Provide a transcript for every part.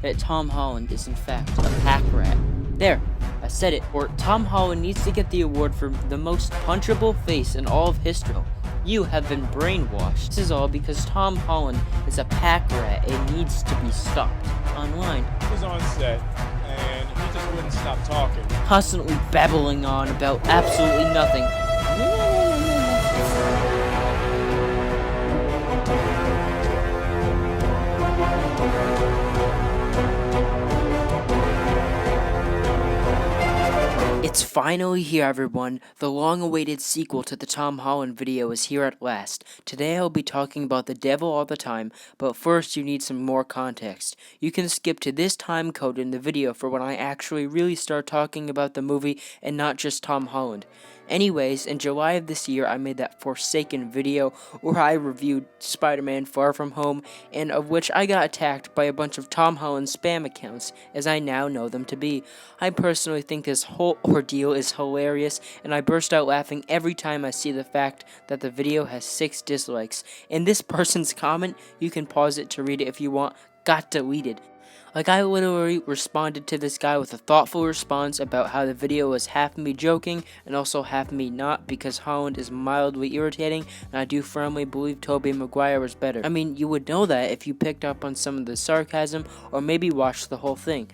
that Tom Holland is in fact a pack rat. There, I said it. Or Tom Holland needs to get the award for the most punchable face in all of history. You have been brainwashed. This is all because Tom Holland is a pack rat and needs to be stopped. Online, He was on set, and he just wouldn't stop talking. constantly babbling on about absolutely nothing. It's finally here, everyone. The long-awaited sequel to the Tom Holland video is here at last. Today I'll be talking about the devil all the time, but first you need some more context. You can skip to this time code in the video for when I actually really start talking about the movie and not just Tom Holland. Anyways, in July of this year, I made that Forsaken video where I reviewed Spider-Man Far From Home, and of which I got attacked by a bunch of Tom Holland spam accounts, as I now know them to be. I personally think this whole ordeal is hilarious, and I burst out laughing every time I see the fact that the video has 6 dislikes. And this person's comment, you can pause it to read it if you want, got deleted. Like, I literally responded to this guy with a thoughtful response about how the video was half me joking and also half me not, because Holland is mildly irritating and I do firmly believe Tobey Maguire was better. I mean, you would know that if you picked up on some of the sarcasm or maybe watched the whole thing.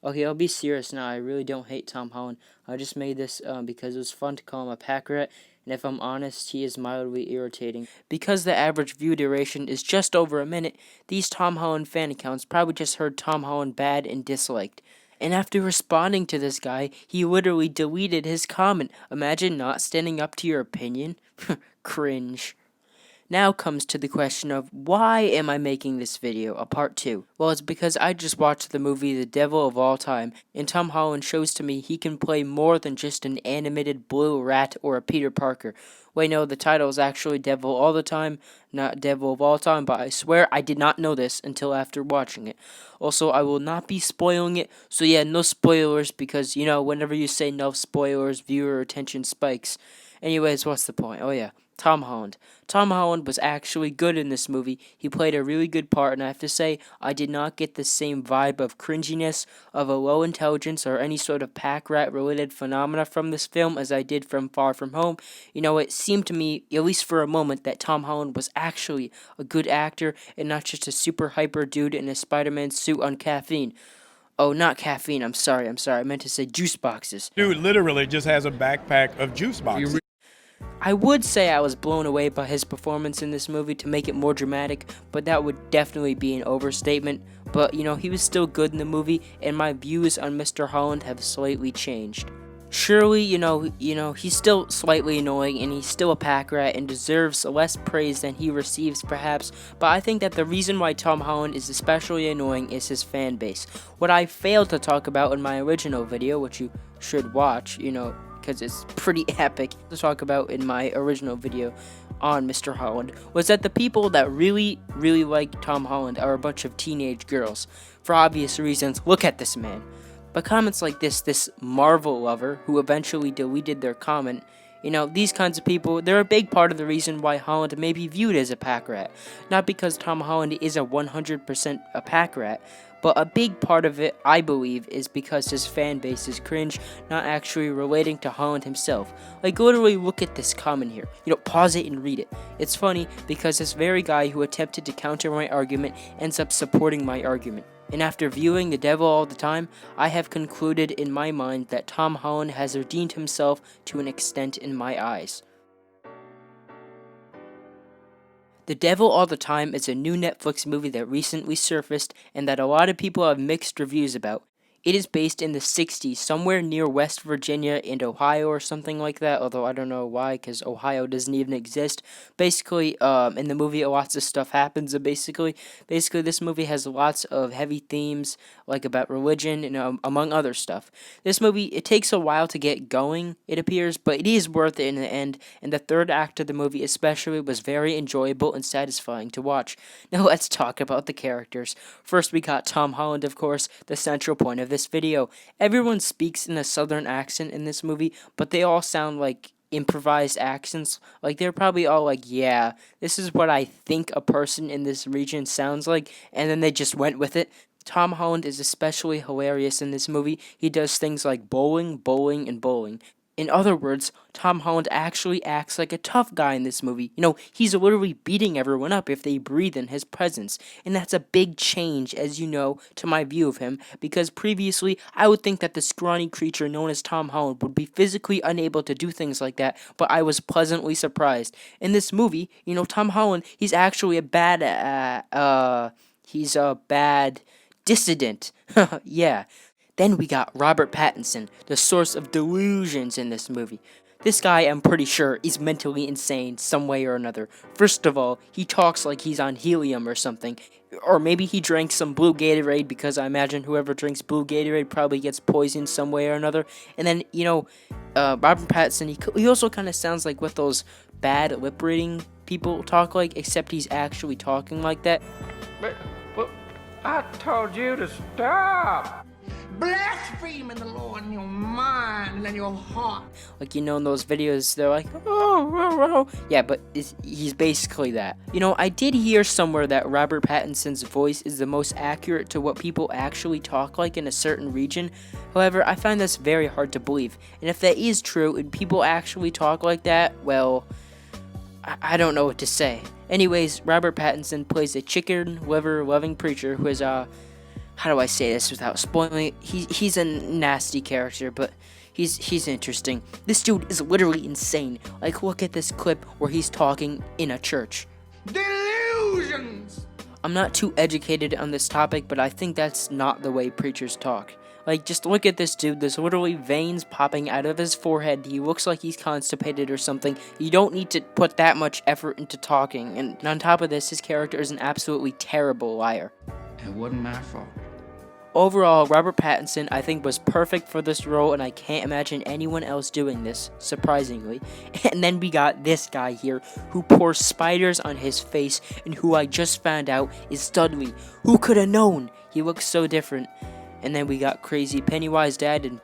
Okay, I'll be serious now. I really don't hate Tom Holland. I just made this because it was fun to call him a pack rat, and if I'm honest, he is mildly irritating. Because the average view duration is just over a minute, these Tom Holland fan accounts probably just heard Tom Holland bad and disliked. And after responding to this guy, he literally deleted his comment. Imagine not standing up to your opinion. Cringe. Now comes to the question of why am I making this video, a part 2? Well, it's because I just watched the movie The Devil of All Time, and Tom Holland shows to me he can play more than just an animated blue rat or a Peter Parker. Wait, no, the title is actually Devil All the Time, not Devil of All Time, but I swear I did not know this until after watching it. Also, I will not be spoiling it, so yeah, no spoilers, because, you know, whenever you say no spoilers, viewer attention spikes. Anyways, what's the point? Oh yeah. Tom Holland. Tom Holland was actually good in this movie. He played a really good part, and I have to say, I did not get the same vibe of cringiness, of a low intelligence, or any sort of pack rat related phenomena from this film as I did from Far From Home. You know, it seemed to me, at least for a moment, that Tom Holland was actually a good actor and not just a super hyper dude in a Spider-Man suit on caffeine. Oh, not caffeine, I'm sorry, I meant to say juice boxes. Dude literally just has a backpack of juice boxes. I would say I was blown away by his performance in this movie to make it more dramatic, but that would definitely be an overstatement. But, you know, he was still good in the movie, and my views on Mr. Holland have slightly changed. Surely, you know, he's still slightly annoying, and he's still a pack rat and deserves less praise than he receives, perhaps, but I think that the reason why Tom Holland is especially annoying is his fan base. What I failed to talk about in my original video, which you should watch, you know, because it's pretty epic to talk about in my original video on Mr. Holland, was that the people that really like Tom Holland are a bunch of teenage girls. For obvious reasons, look at this man. But comments like this Marvel lover who eventually deleted their comment, you know, these kinds of people, they're a big part of the reason why Holland may be viewed as a pack rat. Not because Tom Holland is a 100% a pack rat, but a big part of it, I believe, is because his fan base is cringe, not actually relating to Holland himself. Like, literally look at this comment here. You know, pause it and read it. It's funny because this very guy who attempted to counter my argument ends up supporting my argument. And after viewing The Devil All the Time, I have concluded in my mind that Tom Holland has redeemed himself to an extent in my eyes. The Devil All the Time is a new Netflix movie that recently surfaced and that a lot of people have mixed reviews about. It is based in the 60s, somewhere near West Virginia and Ohio or something like that, although I don't know why, because Ohio doesn't even exist. Basically, in the movie, lots of stuff happens, and basically, this movie has lots of heavy themes, like about religion, and among other stuff. This movie, it takes a while to get going, it appears, but it is worth it in the end, and the third act of the movie especially was very enjoyable and satisfying to watch. Now let's talk about the characters. First, we got Tom Holland, of course, the central point of this video. Everyone speaks in a southern accent in this movie, but they all sound like improvised accents. Like, they're probably all like, yeah, this is what I think a person in this region sounds like, and then they just went with it. Tom Holland is especially hilarious in this movie. He does things like bowling, bowling, and bowling. In other words, Tom Holland actually acts like a tough guy in this movie. He's literally beating everyone up if they breathe in his presence. And that's a big change, as you know, to my view of him, because previously I would think that the scrawny creature known as Tom Holland would be physically unable to do things like that, but I was pleasantly surprised. In this movie, Tom Holland, he's actually he's a bad dissident. Yeah. Then we got Robert Pattinson, the source of delusions in this movie. This guy, I'm pretty sure, is mentally insane some way or another. First of all, he talks like he's on helium or something. Or maybe he drank some blue Gatorade, because I imagine whoever drinks blue Gatorade probably gets poisoned some way or another. And then, Robert Pattinson, he also kind of sounds like what those bad lip reading people talk like, except he's actually talking like that. But I told you to stop. Blaspheme in the Lord in your mind and in your heart. Like, in those videos, they're like, oh. Yeah, but he's basically that. I did hear somewhere that Robert Pattinson's voice is the most accurate to what people actually talk like in a certain region. However, I find this very hard to believe. And if that is true, and people actually talk like that, well, I don't know what to say. Anyways, Robert Pattinson plays a chicken liver loving preacher who is how do I say this without spoiling it? He's a nasty character, but he's interesting. This dude is literally insane. Like, look at this clip where he's talking in a church. Delusions! I'm not too educated on this topic, but I think that's not the way preachers talk. Like, just look at this dude. There's literally veins popping out of his forehead. He looks like he's constipated or something. You don't need to put that much effort into talking. And on top of this, his character is an absolutely terrible liar. It wasn't my fault. Overall, Robert Pattinson, I think, was perfect for this role, and I can't imagine anyone else doing this, surprisingly. And then we got this guy here, who pours spiders on his face, and who I just found out is Dudley. Who could have known? He looks so different. And then we got crazy Pennywise dad and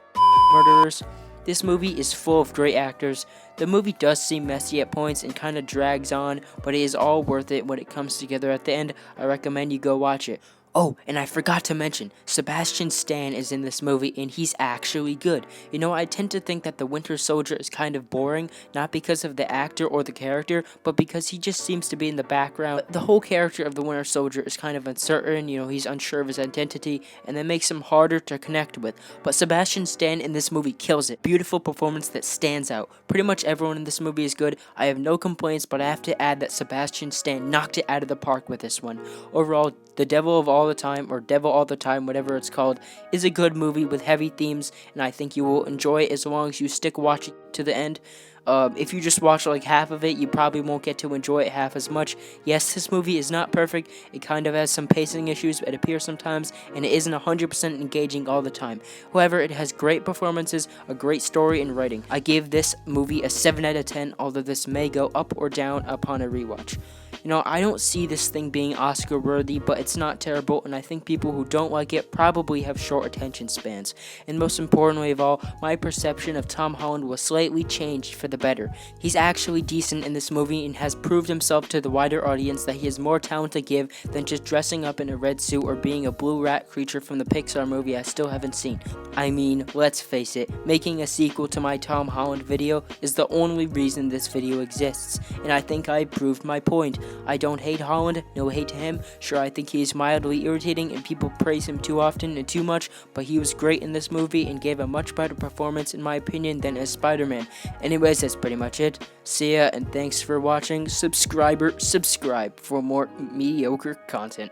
murderers. This movie is full of great actors. The movie does seem messy at points and kind of drags on, but it is all worth it when it comes together at the end. I recommend you go watch it. Oh, and I forgot to mention, Sebastian Stan is in this movie, and he's actually good. I tend to think that the Winter Soldier is kind of boring, not because of the actor or the character, but because he just seems to be in the background. The whole character of the Winter Soldier is kind of uncertain, he's unsure of his identity, and that makes him harder to connect with. But Sebastian Stan in this movie kills it. Beautiful performance that stands out. Pretty much everyone in this movie is good. I have no complaints, but I have to add that Sebastian Stan knocked it out of the park with this one. Overall, The Devil of All the Time, or Devil All the Time, whatever it's called, is a good movie with heavy themes, and I think you will enjoy it as long as you stick watching to the end. If you just watch like half of it, you probably won't get to enjoy it half as much. Yes, this movie is not perfect. It kind of has some pacing issues, it appears sometimes, and it isn't 100% engaging all the time. However, it has great performances, a great story, and writing. I give this movie a 7 out of 10, although this may go up or down upon a rewatch. I don't see this thing being Oscar worthy, but it's not terrible, and I think people who don't like it probably have short attention spans. And most importantly of all, my perception of Tom Holland was slightly changed for the better. He's actually decent in this movie and has proved himself to the wider audience that he has more talent to give than just dressing up in a red suit or being a blue rat creature from the Pixar movie I still haven't seen. I mean, let's face it, making a sequel to my Tom Holland video is the only reason this video exists, and I think I proved my point. I don't hate Holland, no hate to him. Sure, I think he is mildly irritating and people praise him too often and too much, but he was great in this movie and gave a much better performance in my opinion than as Spider-Man. Anyways, that's pretty much it. See ya, and thanks for watching. Subscribe for more mediocre content.